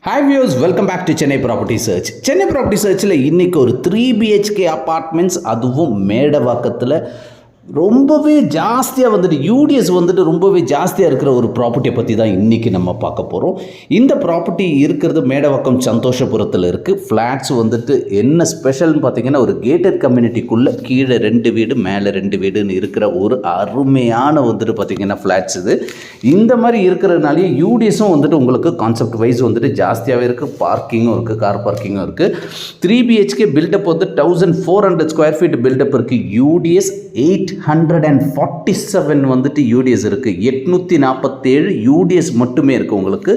Hi viewers, welcome back to Chennai Property Search. Chennai Property Searchல இன்னைக்கு ஒரு 3 BHK apartments, அதுவும் மேடவாக்கத்தில் ரொம்பவே ஜாஸ்தியாக வந்துட்டு யூடிஎஸ் வந்துட்டு ரொம்பவே ஜாஸ்தியாக இருக்கிற ஒரு ப்ராப்பர்ட்டியை பற்றி தான் இன்றைக்கி நம்ம பார்க்க போகிறோம். இந்த ப்ராப்பர்ட்டி இருக்கிறது மேடவாக்கம் சந்தோஷபுரத்தில் இருக்குது. ஃப்ளாட்ஸ் வந்துட்டு என்ன ஸ்பெஷல்னு பார்த்தீங்கன்னா, ஒரு கேட்டட் கம்யூனிட்டிக்குள்ளே கீழே 2 வீடு மேலே 2 வீடுன்னு இருக்கிற ஒரு அருமையான வந்துட்டு பார்த்திங்கன்னா ஃப்ளாட்ஸ் இது. இந்த மாதிரி இருக்கிறதுனாலே யூடிஎஸும் வந்துட்டு உங்களுக்கு கான்செப்ட் வைஸ் வந்துட்டு ஜாஸ்தியாகவே இருக்குது. பார்க்கிங்கும் இருக்குது, கார் பார்க்கிங்கும் இருக்குது. 3 BHK பில்டப் வந்து 1400 ஸ்கொயர் ஃபீட் பில்டப் இருக்குது. யூடிஎஸ் 847 வந்துட்டு யூடிஎஸ் இருக்குது. 847 யூடிஎஸ் மட்டுமே இருக்குது உங்களுக்கு.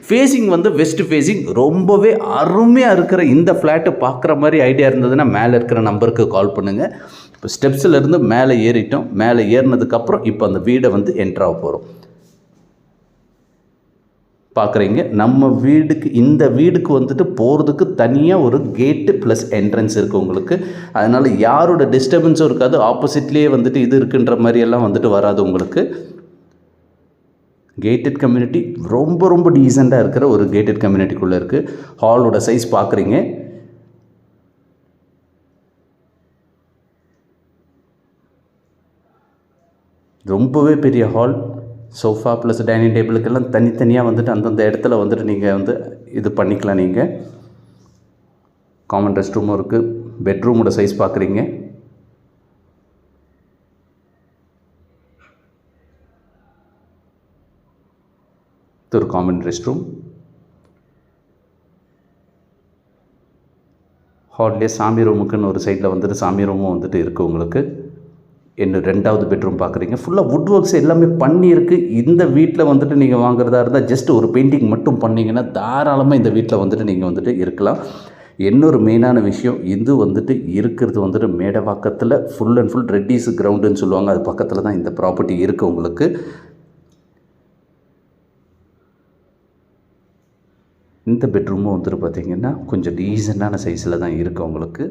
ஃபேஸிங் வந்து வெஸ்ட் ஃபேஸிங். ரொம்பவே அருமையாக இருக்கிற இந்த ஃப்ளாட்டு பார்க்குற மாதிரி ஐடியா இருந்ததுன்னா மேலே இருக்கிற நம்பருக்கு கால் பண்ணுங்கள். இப்போ ஸ்டெப்ஸில் மேலே ஏறிட்டோம். மேலே ஏறினதுக்கப்புறம் இப்போ அந்த வீடை வந்து என்ட்ராக போகிறோம். பார்க்குறீங்க, நம்ம வீடுக்கு இந்த வீடுக்கு வந்துட்டு போகிறதுக்கு தனியாக ஒரு கேட்டு ப்ளஸ் என்ட்ரன்ஸ் இருக்குது உங்களுக்கு. அதனால் யாரோட டிஸ்டர்பன்ஸும் இருக்காது. ஆப்போசிட்லேயே வந்துட்டு இது இருக்குன்ற மாதிரியெல்லாம் வந்துட்டு வராது உங்களுக்கு. கேட்டட் கம்யூனிட்டி ரொம்ப ரொம்ப டீசெண்டாக இருக்கிற ஒரு கேட்டட் கம்யூனிட்டிக்குள்ளே இருக்குது. ஹாலோட சைஸ் பார்க்குறீங்க. ரொம்பவே பெரிய ஹால். சோஃபா ப்ளஸ் டைனிங் டேபிளுக்கெல்லாம் தனித்தனியாக வந்துட்டு அந்தந்த இடத்துல வந்துட்டு நீங்கள் வந்து இது பண்ணிக்கலாம். நீங்கள் காமன் ரெஸ்ட் ரூமும் இருக்குது. பெட்ரூமோட சைஸ் பார்க்குறீங்க. இது ஒரு காமன் ரெஸ்ட் ரூம். ஹால்லேயே சாமி ரூமுக்குன்னு ஒரு சைடில் வந்துட்டு சாமி ரூமும் வந்துட்டு இருக்குது உங்களுக்கு. இன்னும் 2வது பெட்ரூம் பார்க்குறீங்க. ஃபுல்லாக வுட் ஒர்க்ஸ் எல்லாமே பண்ணியிருக்கு. இந்த வீட்டில் வந்துட்டு நீங்கள் வாங்குறதா இருந்தால் ஜஸ்ட் ஒரு பெயிண்டிங் மட்டும் பண்ணிங்கன்னா தாராளமாக இந்த வீட்டில் வந்துட்டு நீங்கள் வந்துட்டு இருக்கலாம். இன்னொரு மெயினான விஷயம், இது வந்துட்டு இருக்கிறது வந்துட்டு மேடவாக்கத்தில் ஃபுல் அண்ட் ஃபுல் ரெட்டிஸ் கிரவுண்டுன்னு சொல்லுவாங்க. அது பக்கத்தில் தான் இந்த ப்ராப்பர்ட்டி இருக்குது உங்களுக்கு. இந்த பெட்ரூமும் வந்துட்டு பார்த்திங்கன்னா கொஞ்சம் டீசெண்டான சைஸில் தான் இருக்குது உங்களுக்கு.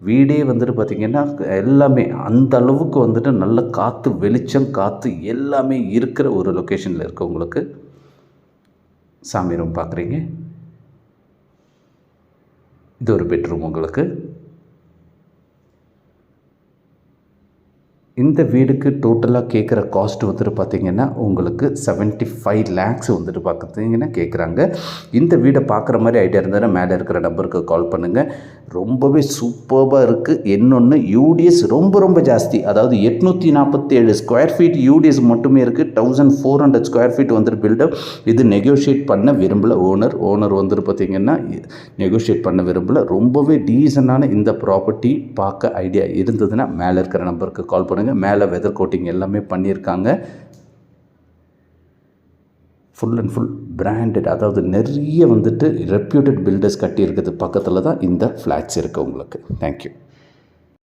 வீடே வந்துட்டு பார்த்திங்கன்னா எல்லாமே அந்த அளவுக்கு வந்துட்டு நல்ல காற்று, வெளிச்சம், காற்று எல்லாமே இருக்கிற ஒரு லொக்கேஷனில் இருக்குது உங்களுக்கு. சாமி ரூம் பார்க்குறீங்க. இது ஒரு பெட்ரூம் உங்களுக்கு. இந்த வீடுக்கு டோட்டலாக கேட்குற காஸ்ட் வந்துட்டு பார்த்திங்கன்னா உங்களுக்கு 75 lakhs வந்துட்டு பார்த்திங்கன்னா கேட்குறாங்க. இந்த வீடை பார்க்குற மாதிரி ஐடியா இருந்தால் மேலே இருக்கிற நம்பருக்கு கால் பண்ணுங்கள். ரொம்பவே சூப்பராக இருக்குது. இன்னொன்று யூடிஎஸ் ரொம்ப ரொம்ப ஜாஸ்தி. அதாவது 847 ஸ்கொயர் ஃபீட் யூடிஎஸ் மட்டுமே இருக்குது. 1400 ஸ்கொயர் ஃபீட் வந்துட்டு பில்டப். இது நெகோஷியேட் பண்ண விரும்பல ஓனர் வந்துட்டு பார்த்திங்கன்னா நெகோஷியேட் பண்ண விரும்பல. ரொம்பவே டீசெண்டான இந்த ப்ராப்பர்ட்டி பார்க்க ஐடியா இருந்ததுன்னா மேலே இருக்கிற நம்பருக்கு கால் பண்ணுங்கள். மேலே வெதர் கோட்டிங் எல்லாமே பண்ணியிருக்காங்க. ஃபுல் அண்ட் ஃபுல் பிராண்டட், அதாவது நிறைய வந்துட்டு ரெப்யூட்டட் பில்டர்ஸ் கட்டியிருக்கிறது பக்கத்தில் தான் இந்த ஃப்ளாட்ஸ் இருக்குது உங்களுக்கு. தேங்க்யூ.